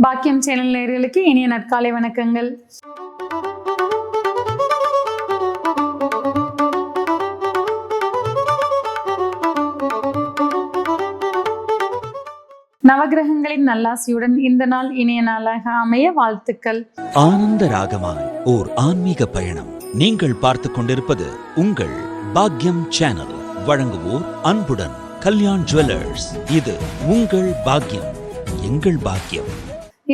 பாக்கியம் சேனல் நேயர்களுக்கு இனிய நற்காலை வணக்கங்கள். நவகிரகங்களின் நல்லாசியுடன் இந்த நாள் இனிய நாளாக அமைய வாழ்த்துக்கள். ஆனந்த ராகமாய் ஓர் ஆன்மீக பயணம். நீங்கள் பார்த்துக் கொண்டிருப்பது உங்கள் பாக்கியம் சேனல். வழங்குவோர் அன்புடன் கல்யாண் ஜுவல்லர்ஸ். இது உங்கள் பாக்கியம், எங்கள் பாக்கியம்.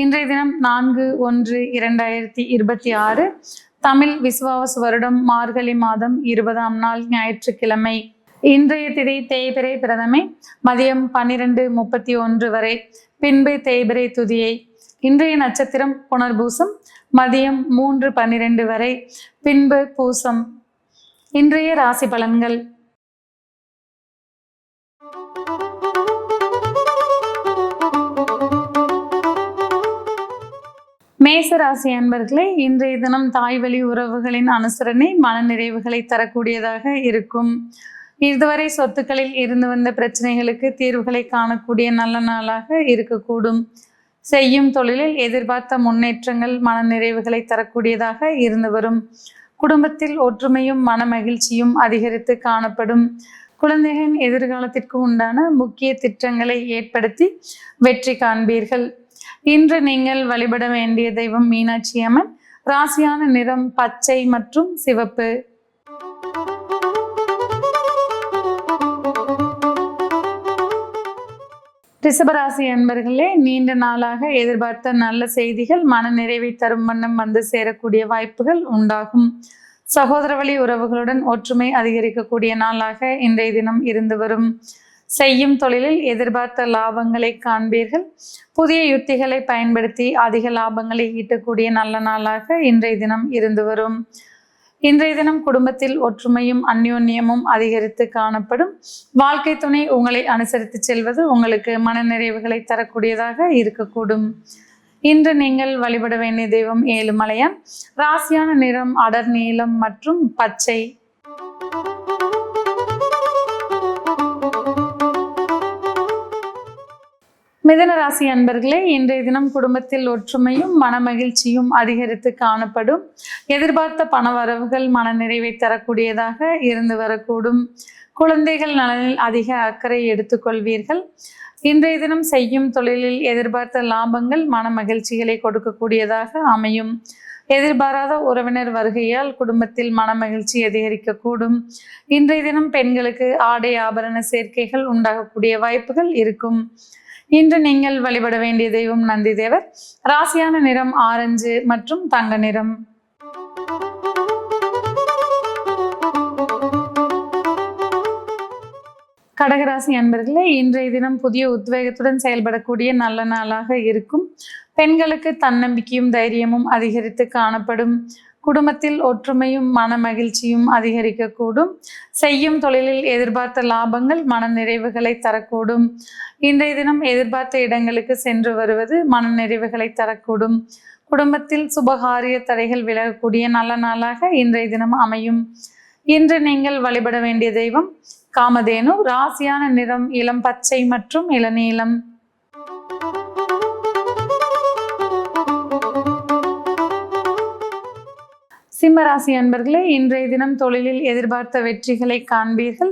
இன்றைய தினம் 4/1/2026 தமிழ் விசுவாவசு வருடம் மார்கழி மாதம் 20ஆம் நாள் ஞாயிற்றுக்கிழமை. இன்றைய திதி தேய்பிறை பிரதமை மதியம் 12:31 வரை, பின்பு தேய்பிறை துதியை. இன்றைய நட்சத்திரம் புனர்பூசம் மதியம் 3:12 வரை, பின்பு பூசம். இன்றைய ராசி பலன்கள். மேசராசி அன்பர்களே, இன்றைய தினம் தாய் வழி உறவுகளின் அனுசரணை மன நிறைவுகளை தரக்கூடியதாக இருக்கும். இதுவரை சொத்துக்களில் இருந்து வந்த பிரச்சனைகளுக்கு தீர்வுகளை காணக்கூடிய நல்ல நாளாக இருக்கக்கூடும். செய்யும் தொழிலில் எதிர்பார்த்த முன்னேற்றங்கள் மன நிறைவுகளை தரக்கூடியதாக இருந்து வரும். குடும்பத்தில் ஒற்றுமையும் மன மகிழ்ச்சியும் அதிகரித்து காணப்படும். குழந்தைகளின் எதிர்காலத்திற்கு உண்டான முக்கிய திட்டங்களை ஏற்படுத்தி வெற்றி காண்பீர்கள். இன்று நீங்கள் வழிபட வேண்டிய தெய்வம் மீனாட்சி அம்மன். ராசியான நிறம் பச்சை மற்றும் சிவப்பு. ரிஷபராசி அன்பர்களே, நீண்ட நாளாக எதிர்பார்த்த நல்ல செய்திகள் மன நிறைவை தரும் வண்ணம் வந்து சேரக்கூடிய வாய்ப்புகள் உண்டாகும். சகோதர வழி உறவுகளுடன் ஒற்றுமை அதிகரிக்கக்கூடிய நாளாக இன்றைய தினம் இருந்து வரும். செய்யும் தொழிலில் எதிர்பார்த்த லாபங்களை காண்பீர்கள். புதிய யுக்திகளை பயன்படுத்தி அதிக லாபங்களை ஈட்டக்கூடிய நல்ல நாளாக இன்றைய தினம் இருந்து வரும். இன்றைய தினம் குடும்பத்தில் ஒற்றுமையும் அந்யோன்யமும் அதிகரித்து காணப்படும். வாழ்க்கை துணை உங்களை அனுசரித்து செல்வது உங்களுக்கு மன நிறைவுகளை தரக்கூடியதாக இருக்கக்கூடும். இன்று நீங்கள் வழிபட வேண்டிய தெய்வம் ஏழுமலையான். ராசியான நிறம் அடர் நீலம் மற்றும் பச்சை. மிதுன ராசி அன்பர்களே, இன்றைய தினம் குடும்பத்தில் ஒற்றுமையும் மன மகிழ்ச்சியும் அதிகரித்து காணப்படும். எதிர்பார்த்த பண வரவுகள் மன நிறைவை தரக்கூடியதாக இருந்து வரக்கூடும். குழந்தைகள் நலனில் அதிக அக்கறை எடுத்துக்கொள்வீர்கள். இன்றைய தினம் செய்யும் தொழிலில் எதிர்பார்த்த லாபங்கள் மன மகிழ்ச்சிகளை கொடுக்கக்கூடியதாக அமையும். எதிர்பாராத உறவினர் வருகையால் குடும்பத்தில் மன மகிழ்ச்சி அதிகரிக்கக்கூடும். இன்றைய தினம் பெண்களுக்கு ஆடை ஆபரண சேர்க்கைகள் உண்டாகக்கூடிய வாய்ப்புகள் இருக்கும். இன்று நீங்கள் வழிபட வேண்டிய தெய்வம் நந்தி தேவர். ராசியான நிறம் ஆரஞ்சு மற்றும் தங்க நிறம். கடகராசி அன்பர்களே, இன்றைய தினம் புதிய உத்வேகத்துடன் செயல்படக்கூடிய நல்ல நாளாக இருக்கும். பெண்களுக்கு தன்னம்பிக்கையும் தைரியமும் அதிகரித்து காணப்படும். குடும்பத்தில் ஒற்றுமையும் மன மகிழ்ச்சியும் அதிகரிக்கக்கூடும். செய்யும் தொழிலில் எதிர்பார்த்த லாபங்கள் மன நிறைவுகளை தரக்கூடும். இன்றைய தினம் எதிர்பார்த்த இடங்களுக்கு சென்று வருவது மன நிறைவுகளை தரக்கூடும். குடும்பத்தில் சுபகாரிய தடைகள் விலகக்கூடிய நல்ல நாளாக இன்றைய தினம் அமையும். இன்று நீங்கள் வழிபட வேண்டிய தெய்வம் காமதேனு. ராசியான நிறம் இளம் பச்சை மற்றும் இளநீலம். சிம்மராசி அன்பர்களே, இன்றைய தினம் தொழிலில் எதிர்பார்த்த வெற்றிகளை காண்பீர்கள்.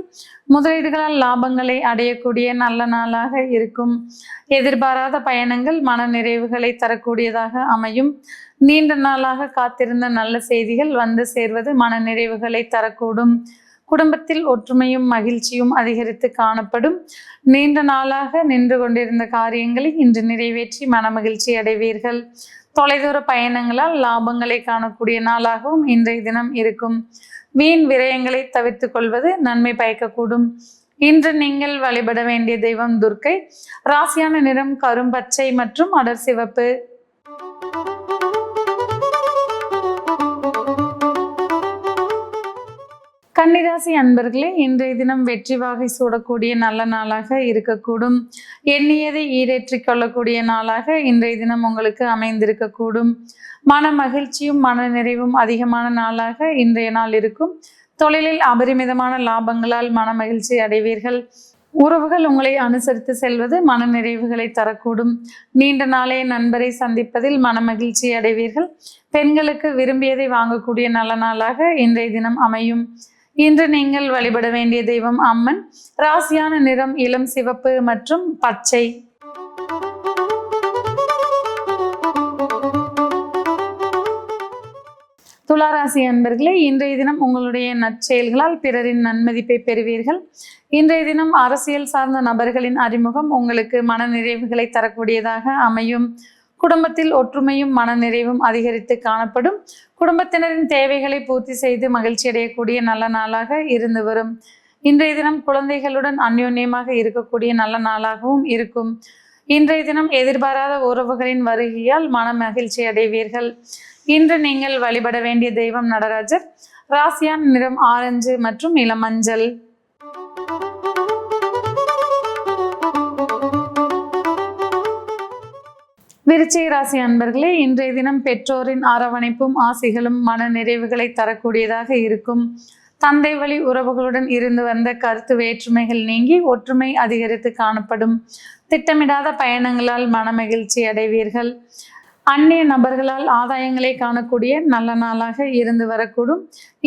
முதலீடுகளால் லாபங்களை அடையக்கூடிய நல்ல நாளாக இருக்கும். எதிர்பாராத பயணங்கள் மன நிறைவுகளை தரக்கூடியதாக அமையும். நீண்ட நாளாக காத்திருந்த நல்ல செய்திகள் வந்து சேர்வது மன நிறைவுகளை தரக்கூடும். குடும்பத்தில் ஒற்றுமையும் மகிழ்ச்சியும் அதிகரித்து காணப்படும். நீண்ட நாளாக நின்று கொண்டிருந்த காரியங்களை இன்று நிறைவேற்றி மன மகிழ்ச்சி அடைவீர்கள். தொலைதூர பயணங்களால் லாபங்களை காணக்கூடிய நாளாகவும் இன்றைய தினம் இருக்கும். வீண் விரயங்களை தவிர்த்து கொள்வது நன்மை பயக்கக்கூடும். இன்று நீங்கள் வழிபட வேண்டிய தெய்வம் துர்க்கை. ராசியான நிறம் கரும்பச்சை மற்றும் அடர் சிவப்பு. கன்னிராசி அன்பர்களே, இன்றைய தினம் வெற்றி வாகை சூடக்கூடிய நல்ல நாளாக இருக்கக்கூடும். எண்ணியதை ஈடேற்றிக் கொள்ளக்கூடிய நாளாக இன்றைய தினம் உங்களுக்கு அமைந்திருக்கக்கூடும். மன மகிழ்ச்சியும் மன நிறைவும் அதிகமான நாளாக இன்றைய நாள் இருக்கும். தொழிலில் அபரிமிதமான லாபங்களால் மன மகிழ்ச்சி அடைவீர்கள். உறவுகள் உங்களை அனுசரித்து செல்வது மனநிறைவுகளை தரக்கூடும். நீண்ட நாளே நண்பரை சந்திப்பதில் மனமகிழ்ச்சி அடைவீர்கள். பெண்களுக்கு விரும்பியதை வாங்கக்கூடிய நல்ல நாளாக இன்றைய தினம் அமையும். இன்று நீங்கள் வழிபட வேண்டிய தெய்வம் அம்மன். ராசியான நிறம் இளம் சிவப்பு மற்றும் பச்சை. துளாராசி அன்பர்களே, இன்றைய தினம் உங்களுடைய நற்செயல்களால் பிறரின் நன்மதிப்பை பெறுவீர்கள். இன்றைய தினம் அரசியல் சார்ந்த நபர்களின் அறிமுகம் உங்களுக்கு மனநிறைவுகளை தரக்கூடியதாக அமையும். குடும்பத்தில் ஒற்றுமையும் மனநிறைவும் அதிகரித்து காணப்படும். குடும்பத்தினரின் தேவைகளை பூர்த்தி செய்து மகிழ்ச்சி அடையக்கூடிய நல்ல நாளாக இருந்து வரும். இன்றைய தினம் குழந்தைகளுடன் அந்யோன்யமாக இருக்கக்கூடிய நல்ல நாளாகவும் இருக்கும். இன்றைய தினம் எதிர்பாராத உறவுகளின் வருகையால் மன மகிழ்ச்சி அடைவீர்கள். இன்று நீங்கள் வழிபட வேண்டிய தெய்வம் நடராஜர். ராசியான நிறம் ஆரஞ்சு மற்றும் இளமஞ்சள். விருச்சிக ராசி அன்பர்களே, இன்றைய தினம் பெற்றோரின் அரவணைப்பும் ஆசிகளும் மன நிறைவுகளை தரக்கூடியதாக இருக்கும். தந்தை வழி உறவுகளுடன் இருந்து வந்த கருத்து வேற்றுமைகள் நீங்கி ஒற்றுமை அதிகரித்து காணப்படும். திட்டமிடாத பயணங்களால் மனமகிழ்ச்சி அடைவீர்கள். அந்நிய நபர்களால் ஆதாயங்களை காணக்கூடிய நல்ல நாளாக இருந்து வரக்கூடும்.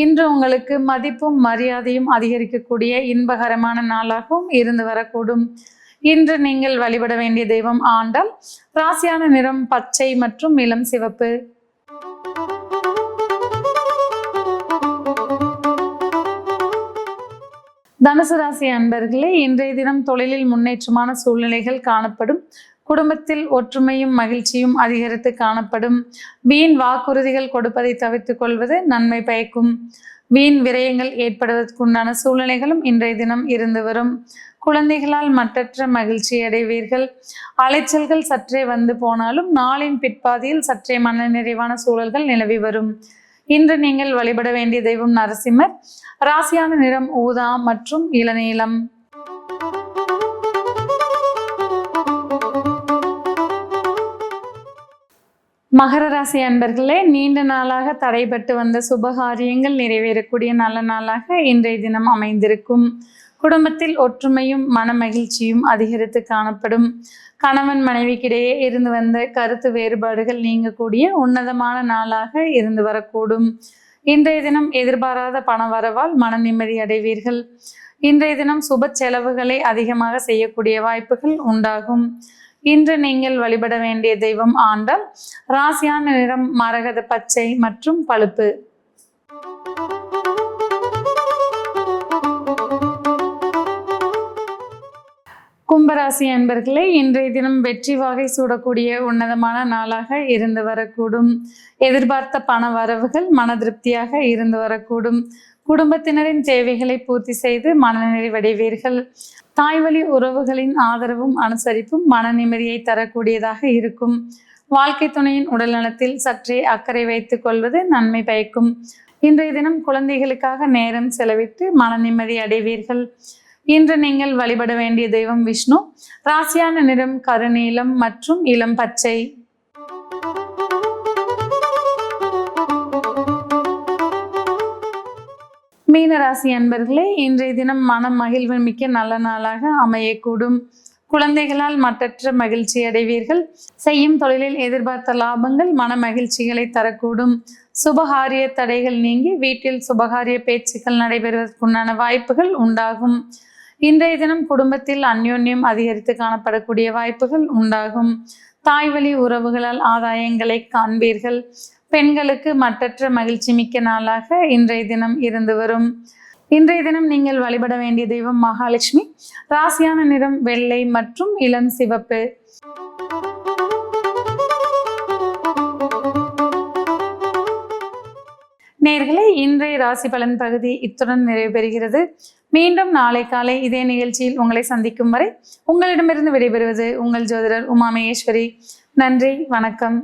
இன்று உங்களுக்கு மதிப்பும் மரியாதையும் அதிகரிக்கக்கூடிய இன்பகரமான நாளாகவும் இருந்து வரக்கூடும். இன்று நீங்கள் வழிபட வேண்டிய தெய்வம் ஆண்டாள். ராசியான நிறம் பச்சை மற்றும் இளம் சிவப்பு. தனுசு ராசி அன்பர்களே, இன்றைய தினம் தொழிலில் முன்னேற்றமான சூழ்நிலைகள் காணப்படும். குடும்பத்தில் ஒற்றுமையும் மகிழ்ச்சியும் அதிகரித்து காணப்படும். வீண் வாக்குறுதிகள் கொடுப்பதை தவிர்த்துக் கொள்வது நன்மை பயக்கும். வீண் விரயங்கள் ஏற்படுவதற்குண்டான சூழ்நிலைகளும் இன்றைய தினம் இருந்து வரும். குழந்தைகளால் மற்றற்ற மகிழ்ச்சி அடைவீர்கள். அலைச்சல்கள் சற்றே வந்து போனாலும் நாளின் பிற்பாதியில் சற்றே மன நிறைவான சூழல்கள் நிலவி வரும். இன்று நீங்கள் வழிபட வேண்டிய தெய்வம் நரசிம்மர். ராசியான நிறம் ஊதா மற்றும் இளநீலம். மகர ராசி அன்பர்களே, நீண்ட நாளாக தடைபட்டு வந்த சுபகாரியங்கள் நிறைவேறக்கூடிய நல்ல நாளாக இன்றைய தினம் அமைந்திருக்கும். குடும்பத்தில் ஒற்றுமையும் மன மகிழ்ச்சியும் அதிகரித்து காணப்படும். கணவன் மனைவிக்கிடையே இருந்து வந்த கருத்து வேறுபாடுகள் நீங்கக்கூடிய உன்னதமான நாளாக இருந்து வரக்கூடும். இன்றைய தினம் எதிர்பாராத பண வரவால் மன நிம்மதி அடைவீர்கள். இன்றைய தினம் சுப செலவுகளை அதிகமாக செய்யக்கூடிய வாய்ப்புகள் உண்டாகும். இன்று நீங்கள் வழிபட வேண்டிய தெய்வம் ஆண்டாள். ராசியான நிறம் மரகத பச்சை மற்றும் பழுப்பு. கும்பராசி அன்பர்களே, இன்றைய தினம் வெற்றி வாகை சூடக்கூடிய உன்னதமான நாளாக இருந்து வரக்கூடும். எதிர்பார்த்த பண வரவுகள் மன திருப்தியாக இருந்து வரக்கூடும். குடும்பத்தினரின் தேவைகளை பூர்த்தி செய்து மனநிறைவடைவீர்கள். தாய்வழி உறவுகளின் ஆதரவும் அனுசரிப்பும் மன நிம்மதியை தரக்கூடியதாக இருக்கும். வாழ்க்கை துணையின் உடல்நலத்தில் சற்றே அக்கறை வைத்துக் கொள்வது நன்மை பயக்கும். இன்றைய தினம் குழந்தைகளுக்காக நேரம் செலவிட்டு மன நிம்மதி அடைவீர்கள். இன்று நீங்கள் வழிபட வேண்டிய தெய்வம் விஷ்ணு. ராசியான நிறம் கருநீலம் மற்றும் இளம் பச்சை. மீனராசி அன்பர்களே, இன்றைய தினம் மனம் மகிழ்வு மிக்க நல்ல நாளாக அமையக்கூடும். குழந்தைகளால் மற்றற்ற மகிழ்ச்சி அடைவீர்கள். செய்யும் தொழிலில் எதிர்பார்த்த லாபங்கள் மன மகிழ்ச்சிகளை தரக்கூடும். சுபகாரிய தடைகள் நீங்கி வீட்டில் சுபகாரிய பேச்சுக்கள் நடைபெறுவதற்குண்டான வாய்ப்புகள் உண்டாகும். இன்றைய தினம் குடும்பத்தில் அந்யோன்யம் அதிகரித்து காணப்படக்கூடிய வாய்ப்புகள் உண்டாகும். தாய்வழி உறவுகளால் ஆதாயங்களை காண்பீர்கள். பெண்களுக்கு மற்றற்ற மகிழ்ச்சி மிக்க நாளாக இன்றைய தினம் இருந்து வரும். இன்றைய தினம் நீங்கள் வழிபட வேண்டிய தெய்வம் மகாலட்சுமி. ராசியான நிறம் வெள்ளை மற்றும் இளம் சிவப்பு. நேயர்களே, இன்றைய ராசி பலன் பகுதி இத்துடன் நிறைவு பெறுகிறது. மீண்டும் நாளை காலை இதே நிகழ்ச்சியில் உங்களை சந்திக்கும் வரை உங்களிடமிருந்து விடைபெறுவது உங்கள் ஜோதிடர் உமா மகேஸ்வரி. நன்றி, வணக்கம்.